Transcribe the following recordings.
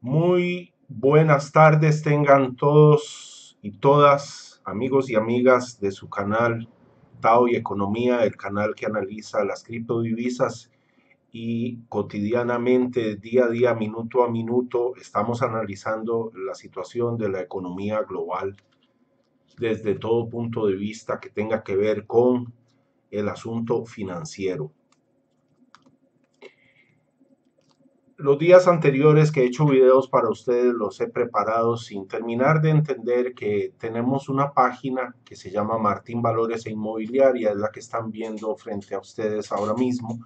Muy buenas tardes tengan todos y todas, amigos y amigas de su canal Tao y Economía, el canal que analiza las criptodivisas y cotidianamente, día a día, minuto a minuto, estamos analizando la situación de la economía global desde todo punto de vista que tenga que ver con el asunto financiero. Los días anteriores que he hecho videos para ustedes los he preparado sin terminar de entender que tenemos una página que se llama Martín Valores e Inmobiliaria, es la que están viendo frente a ustedes ahora mismo,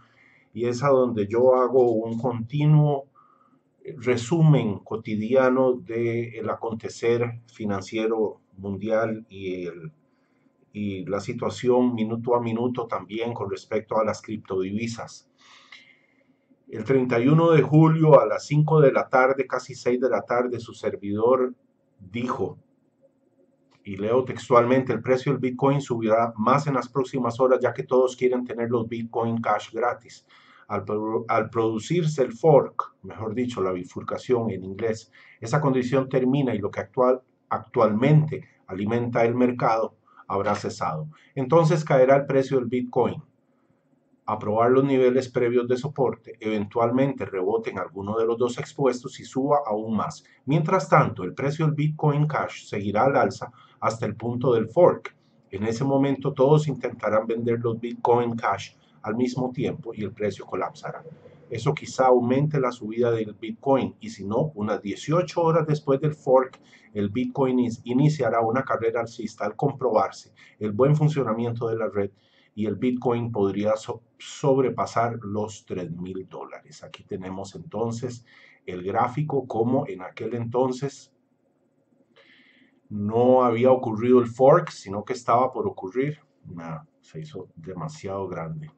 y es a donde yo hago un continuo resumen cotidiano del acontecer financiero mundial y la situación minuto a minuto también con respecto a las criptodivisas. El 31 de julio a las 5 de la tarde, casi 6 de la tarde, su servidor dijo, y leo textualmente, el precio del Bitcoin subirá más en las próximas horas ya que todos quieren tener los Bitcoin Cash gratis. Al producirse el fork, mejor dicho, la bifurcación en inglés, esa condición termina y lo que actualmente alimenta el mercado habrá cesado. Entonces caerá el precio del Bitcoin a probar los niveles previos de soporte, eventualmente rebote en alguno de los dos expuestos y suba aún más. Mientras tanto, el precio del Bitcoin Cash seguirá al alza hasta el punto del fork. En ese momento todos intentarán vender los Bitcoin Cash al mismo tiempo y el precio colapsará. Eso quizá aumente la subida del Bitcoin y si no, unas 18 horas después del fork, el Bitcoin iniciará una carrera alcista al comprobarse el buen funcionamiento de la red y el Bitcoin podría sobrepasar los $3,000. Aquí tenemos entonces el gráfico como en aquel entonces no había ocurrido el fork, sino que estaba por ocurrir. Se hizo demasiado grande.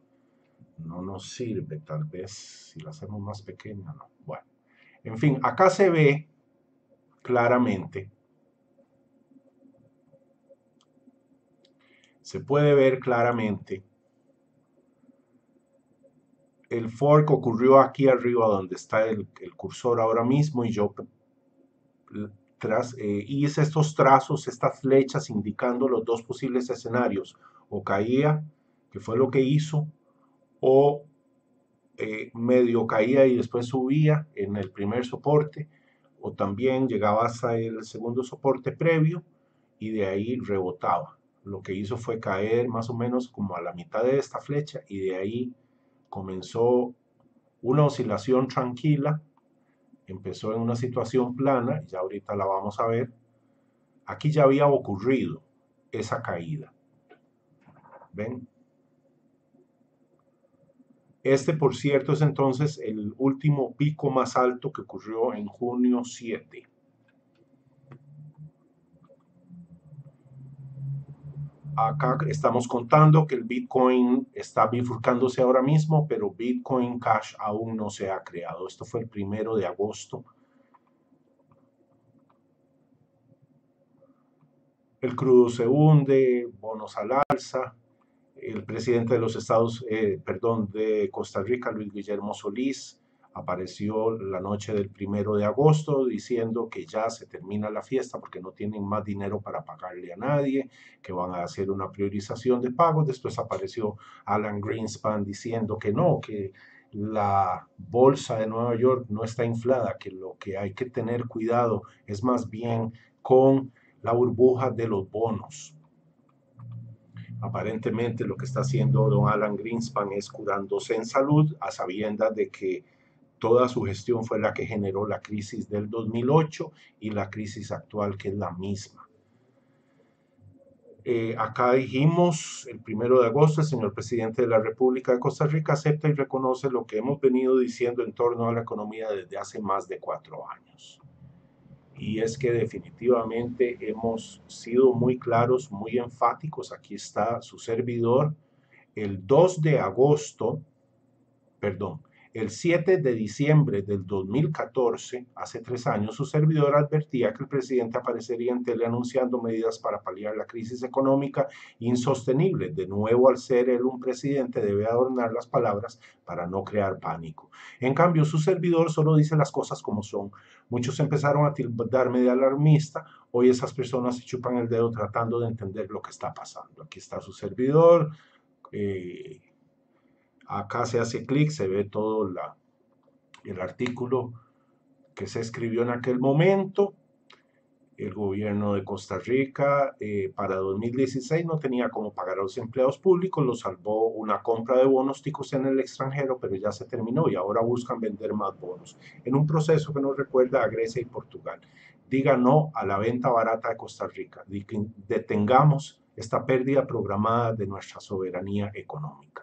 No nos sirve, tal vez si la hacemos más pequeña, no. Bueno, en fin, acá se ve claramente, se puede ver claramente el fork ocurrió aquí arriba donde está el cursor ahora mismo y yo hice estos trazos, estas flechas indicando los dos posibles escenarios, o caía, que fue lo que hizo, o medio caía y después subía en el primer soporte, o también llegaba hasta el segundo soporte previo y de ahí rebotaba. Lo que hizo fue caer más o menos como a la mitad de esta flecha y de ahí comenzó una oscilación tranquila. Empezó en una situación plana, ya ahorita la vamos a ver. Aquí ya había ocurrido esa caída. ¿Ven? Este, por cierto, es entonces el último pico más alto que ocurrió en junio 7. Acá estamos contando que el Bitcoin está bifurcándose ahora mismo, pero Bitcoin Cash aún no se ha creado. Esto fue el 1 de agosto. El crudo se hunde, bonos al alza. El presidente de los de Costa Rica, Luis Guillermo Solís, apareció la noche del 1 de agosto diciendo que ya se termina la fiesta porque no tienen más dinero para pagarle a nadie, que van a hacer una priorización de pagos. Después apareció Alan Greenspan diciendo que no, que la bolsa de Nueva York no está inflada, que lo que hay que tener cuidado es más bien con la burbuja de los bonos. Aparentemente lo que está haciendo don Alan Greenspan es curándose en salud a sabiendas de que toda su gestión fue la que generó la crisis del 2008 y la crisis actual que es la misma. Acá dijimos el 1 de agosto, el señor presidente de la República de Costa Rica acepta y reconoce lo que hemos venido diciendo en torno a la economía desde hace más de 4 años. Y es que definitivamente hemos sido muy claros, muy enfáticos. Aquí está su servidor. El 2 de agosto, perdón, El 7 de diciembre del 2014, hace 3 años, su servidor advertía que el presidente aparecería en tele anunciando medidas para paliar la crisis económica insostenible. De nuevo, al ser él un presidente, debe adornar las palabras para no crear pánico. En cambio, su servidor solo dice las cosas como son. Muchos empezaron a tildarme de alarmista. Hoy esas personas se chupan el dedo tratando de entender lo que está pasando. Aquí está su servidor. Acá se hace clic, se ve todo el artículo que se escribió en aquel momento. El gobierno de Costa Rica para 2016 no tenía cómo pagar a los empleados públicos, lo salvó una compra de bonos ticos en el extranjero, pero ya se terminó y ahora buscan vender más bonos, en un proceso que nos recuerda a Grecia y Portugal. Diga no a la venta barata de Costa Rica, detengamos esta pérdida programada de nuestra soberanía económica.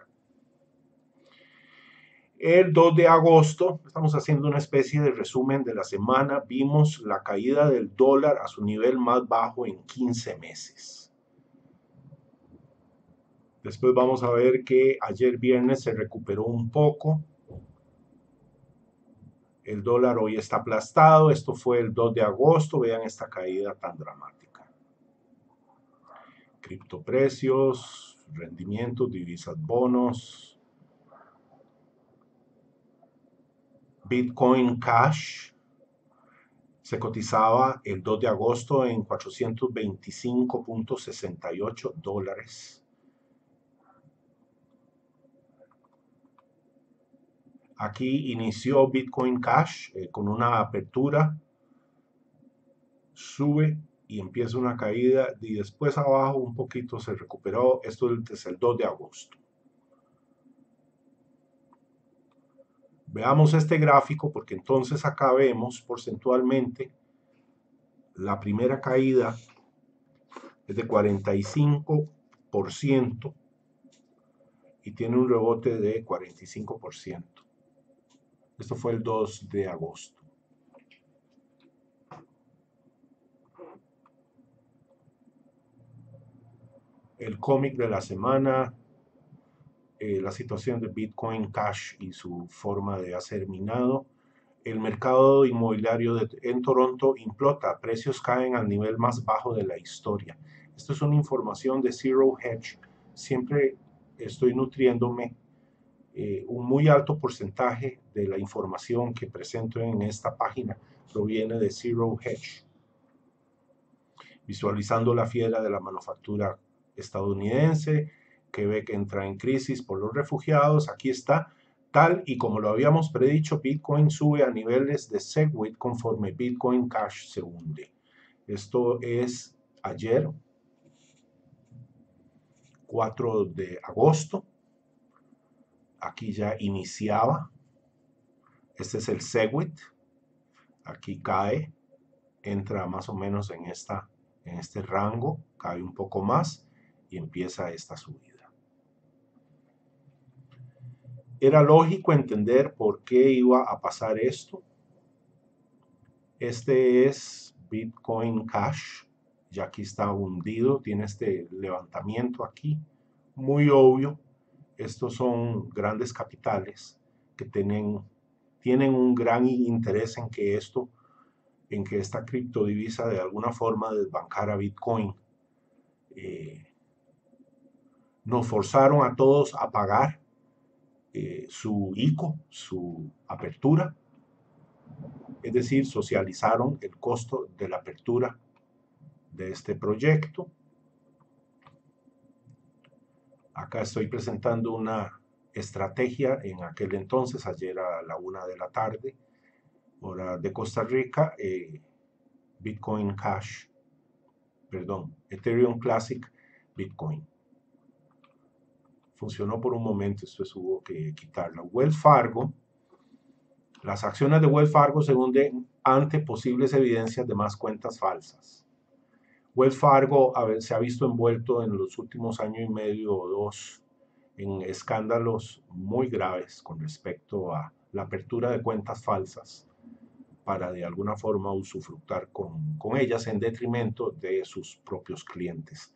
El 2 de agosto, estamos haciendo una especie de resumen de la semana, vimos la caída del dólar a su nivel más bajo en 15 meses. Después vamos a ver que ayer viernes se recuperó un poco. El dólar hoy está aplastado. Esto fue el 2 de agosto. Vean esta caída tan dramática. Criptoprecios, rendimientos, divisas, bonos. Bitcoin Cash se cotizaba el 2 de agosto en $425.68. Aquí inició Bitcoin Cash con una apertura, sube y empieza una caída y después abajo un poquito se recuperó. Esto es el 2 de agosto. Veamos este gráfico porque entonces acá vemos porcentualmente la primera caída es de 45% y tiene un rebote de 45%. Esto fue el 2 de agosto. El cómic de la semana, la situación de Bitcoin Cash y su forma de hacer minado. El mercado inmobiliario en Toronto implota, precios caen al nivel más bajo de la historia. Esto es una información de Zero Hedge. Siempre estoy nutriéndome un muy alto porcentaje de la información que presento en esta página proviene de Zero Hedge. Visualizando la fiera de la manufactura estadounidense, Quebec entra en crisis por los refugiados. Aquí está, tal y como lo habíamos predicho, Bitcoin sube a niveles de SegWit conforme Bitcoin Cash se hunde. Esto es ayer, 4 de agosto. Aquí ya iniciaba. Este es el SegWit. Aquí cae, entra más o menos en este rango, cae un poco más y empieza esta subida. Era lógico entender por qué iba a pasar esto. Este es Bitcoin Cash, ya aquí está hundido, tiene este levantamiento aquí, muy obvio. Estos son grandes capitales que tienen un gran interés en que esta criptodivisa de alguna forma desbancara Bitcoin. Nos forzaron a todos a pagar su ICO, su apertura, es decir, socializaron el costo de la apertura de este proyecto. Acá estoy presentando una estrategia en aquel entonces, ayer a la 1 de la tarde, hora de Costa Rica, Bitcoin Cash, perdón, Ethereum Classic Bitcoin. Funcionó por un momento, después hubo que quitarla. Wells Fargo, las acciones de Wells Fargo se hunden ante posibles evidencias de más cuentas falsas. Wells Fargo se ha visto envuelto en los últimos año y medio o dos en escándalos muy graves con respecto a la apertura de cuentas falsas para de alguna forma usufructar con ellas en detrimento de sus propios clientes.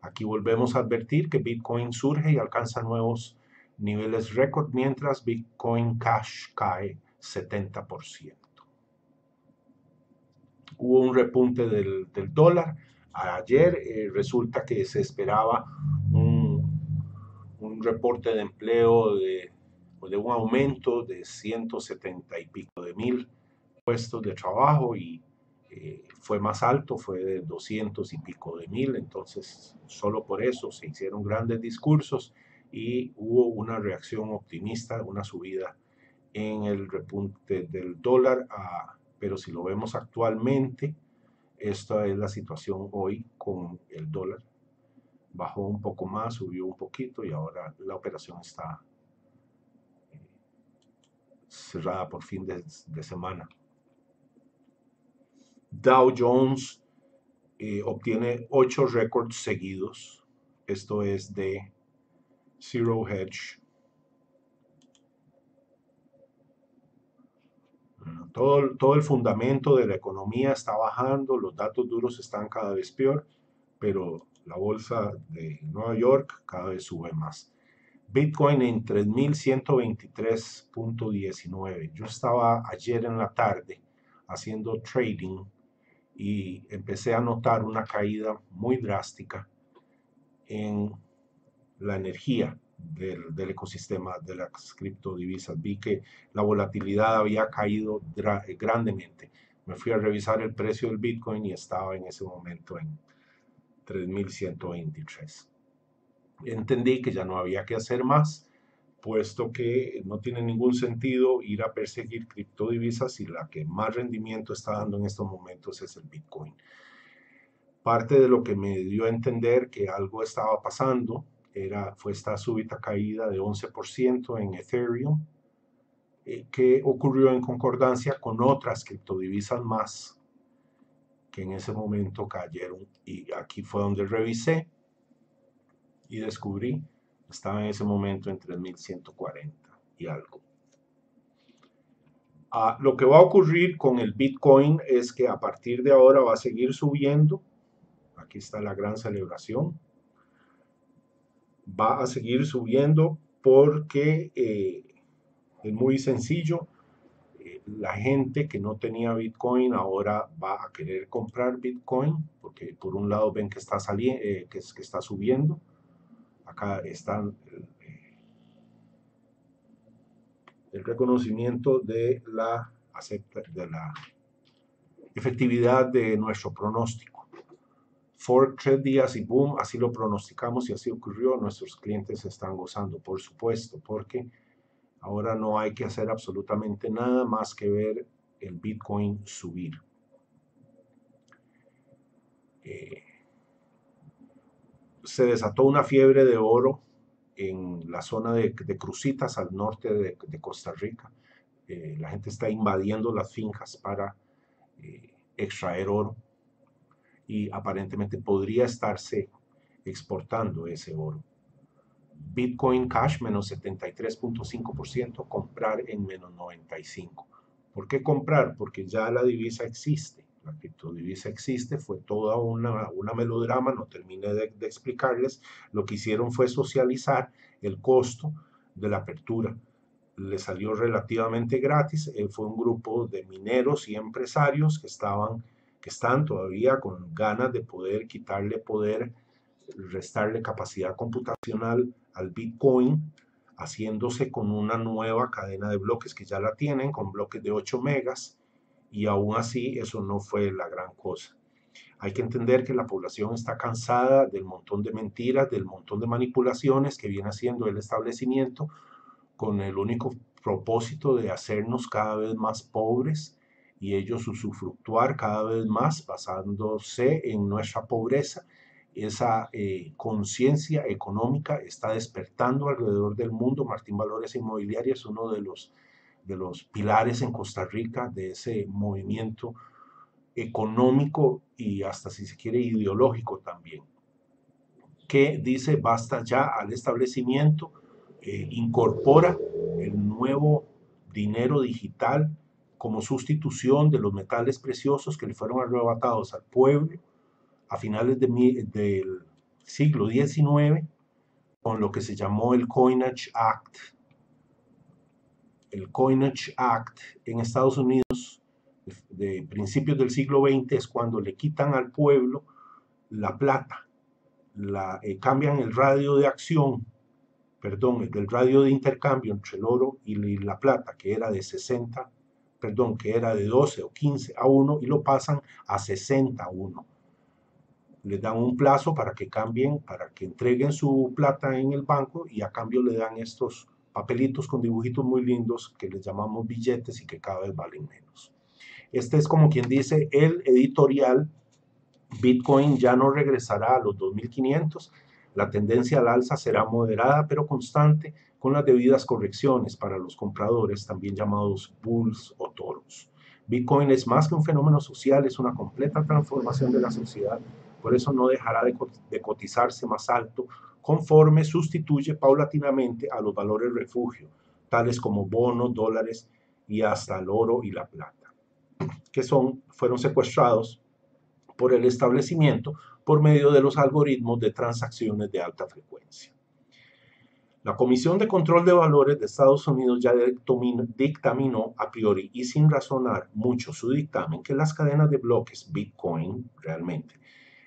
Aquí volvemos a advertir que Bitcoin surge y alcanza nuevos niveles récord, mientras Bitcoin Cash cae 70%. Hubo un repunte del dólar. Ayer resulta que se esperaba un reporte de empleo de un aumento de 170 y pico de mil puestos de trabajo y fue más alto, fue de 200 y pico de mil, entonces solo por eso se hicieron grandes discursos y hubo una reacción optimista, una subida en el repunte del dólar, pero si lo vemos actualmente, esta es la situación hoy con el dólar. Bajó un poco más, subió un poquito y ahora la operación está cerrada por fin de semana. Dow Jones obtiene 8 récords seguidos. Esto es de Zero Hedge. Todo el fundamento de la economía está bajando, los datos duros están cada vez peor, pero la bolsa de Nueva York cada vez sube más. Bitcoin en 3.123.19. Yo estaba ayer en la tarde haciendo trading y empecé a notar una caída muy drástica en la energía del ecosistema de las criptodivisas. Vi que la volatilidad había caído grandemente. Me fui a revisar el precio del Bitcoin y estaba en ese momento en 3.123. Entendí que ya no había que hacer más, puesto que no tiene ningún sentido ir a perseguir criptodivisas y la que más rendimiento está dando en estos momentos es el Bitcoin. Parte de lo que me dio a entender que algo estaba pasando fue esta súbita caída de 11% en Ethereum, que ocurrió en concordancia con otras criptodivisas más que en ese momento cayeron. Y aquí fue donde revisé y descubrí, estaba en ese momento en 3.140 y algo. Lo que va a ocurrir con el Bitcoin es que a partir de ahora va a seguir subiendo. Aquí está la gran celebración. Va a seguir subiendo porque es muy sencillo. La gente que no tenía Bitcoin ahora va a querer comprar Bitcoin porque por un lado ven que está saliendo, que está subiendo. Acá están el reconocimiento de la efectividad de nuestro pronóstico. Por 3 días y boom, así lo pronosticamos y así ocurrió. Nuestros clientes están gozando, por supuesto, porque ahora no hay que hacer absolutamente nada más que ver el Bitcoin subir. Se desató una fiebre de oro en la zona de Cruzitas al norte de Costa Rica. La gente está invadiendo las fincas para extraer oro y aparentemente podría estarse exportando ese oro. Bitcoin Cash menos 73.5%, comprar en menos 95%. ¿Por qué comprar? Porque ya la divisa existe, la criptodivisa existe, fue toda una melodrama, no terminé de explicarles. Lo que hicieron fue socializar el costo de la apertura. Le salió relativamente gratis, fue un grupo de mineros y empresarios que están todavía con ganas de poder quitarle poder, restarle capacidad computacional al Bitcoin, haciéndose con una nueva cadena de bloques que ya la tienen, con bloques de 8 megas, y aún así eso no fue la gran cosa. Hay que entender que la población está cansada del montón de mentiras, del montón de manipulaciones que viene haciendo el establecimiento con el único propósito de hacernos cada vez más pobres y ellos usufructuar cada vez más basándose en nuestra pobreza. Esa conciencia económica está despertando alrededor del mundo. Martín Valores Inmobiliaria es uno de los pilares en Costa Rica de ese movimiento económico y hasta si se quiere ideológico también, que dice basta ya al establecimiento, incorpora el nuevo dinero digital como sustitución de los metales preciosos que le fueron arrebatados al pueblo a finales del siglo XIX con lo que se llamó el Coinage Act. El Coinage Act en Estados Unidos de principios del siglo XX es cuando le quitan al pueblo la plata, cambian el radio de acción, perdón, del radio de intercambio entre el oro y la plata, que era de 60, perdón, que era de 12 o 15 a 1 y lo pasan a 60 a 1. Les dan un plazo para que cambien, para que entreguen su plata en el banco y a cambio le dan estos papelitos con dibujitos muy lindos que les llamamos billetes y que cada vez valen menos. Este es como quien dice el editorial. Bitcoin ya no regresará a los 2.500. La tendencia al alza será moderada pero constante con las debidas correcciones para los compradores, también llamados bulls o toros. Bitcoin es más que un fenómeno social, es una completa transformación de la sociedad, por eso no dejará de cotizarse más alto conforme sustituye paulatinamente a los valores refugio, tales como bonos, dólares y hasta el oro y la plata, que fueron secuestrados por el establecimiento por medio de los algoritmos de transacciones de alta frecuencia. La Comisión de Control de Valores de Estados Unidos ya dictaminó a priori y sin razonar mucho su dictamen que las cadenas de bloques Bitcoin realmente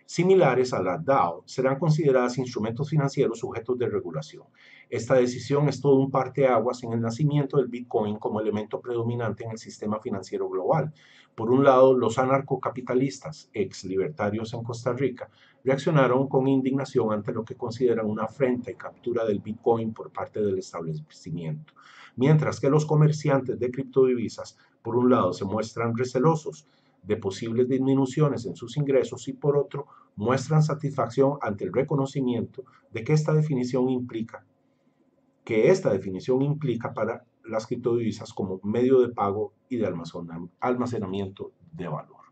similares a la DAO serán consideradas instrumentos financieros sujetos de regulación. Esta decisión es todo un parteaguas en el nacimiento del Bitcoin como elemento predominante en el sistema financiero global. Por un lado, los anarcocapitalistas, ex libertarios en Costa Rica, reaccionaron con indignación ante lo que consideran una afrenta y captura del Bitcoin por parte del establecimiento, mientras que los comerciantes de criptodivisas, por un lado, se muestran recelosos de posibles disminuciones en sus ingresos y por otro, muestran satisfacción ante el reconocimiento de que esta definición implica para las criptodivisas como medio de pago y de almacenamiento de valor.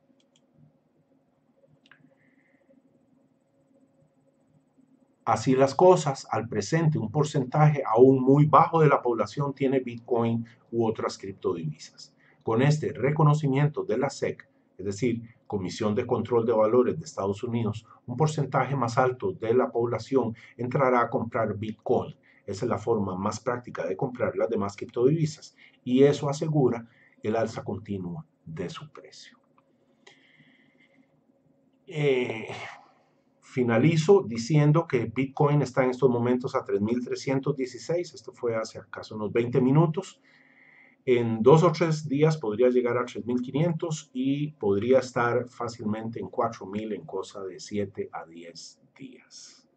Así las cosas, al presente un porcentaje aún muy bajo de la población tiene Bitcoin u otras criptodivisas. Con este reconocimiento de la SEC, es decir, Comisión de Control de Valores de Estados Unidos, un porcentaje más alto de la población entrará a comprar Bitcoin. Esa es la forma más práctica de comprar las demás criptodivisas y eso asegura el alza continua de su precio. Finalizo diciendo que Bitcoin está en estos momentos a 3.316, esto fue hace acaso unos 20 minutos. En 2 o 3 días podría llegar a 3.500 y podría estar fácilmente en 4.000 en cosa de 7 a 10 días.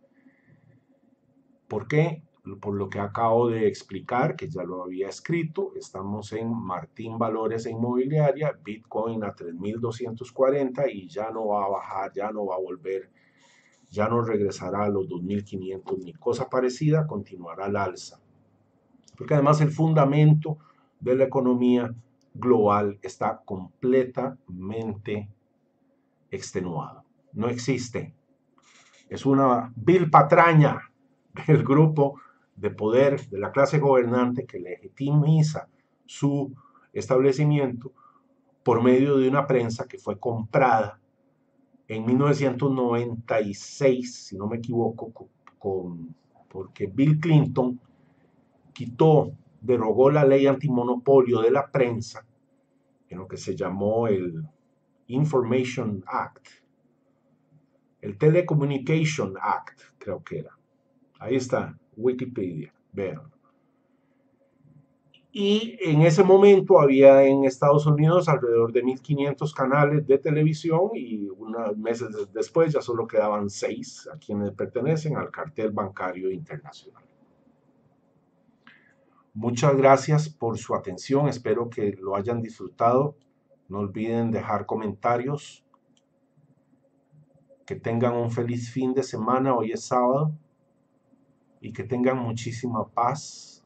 ¿Por qué? Por lo que acabo de explicar, que ya lo había escrito, estamos en Martín Valores e Inmobiliaria, Bitcoin a 3.240 y ya no va a bajar, ya no va a volver, ya no regresará a los 2.500 ni cosa parecida, continuará al alza. Porque además el fundamento de la economía global está completamente extenuado. No existe. Es una vil patraña del grupo de poder de la clase gobernante que legitimiza su establecimiento por medio de una prensa que fue comprada en 1996, si no me equivoco, porque Bill Clinton derogó la ley antimonopolio de la prensa en lo que se llamó el Information Act, el Telecommunication Act, creo que era. Ahí está, Wikipedia, vean. Y en ese momento había en Estados Unidos alrededor de 1.500 canales de televisión y unos meses después ya solo quedaban 6 a quienes pertenecen al cartel bancario internacional. Muchas gracias por su atención, espero que lo hayan disfrutado. No olviden dejar comentarios. Que tengan un feliz fin de semana, hoy es sábado, y que tengan muchísima paz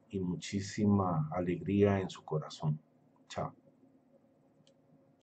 y muchísima alegría en su corazón. Chao.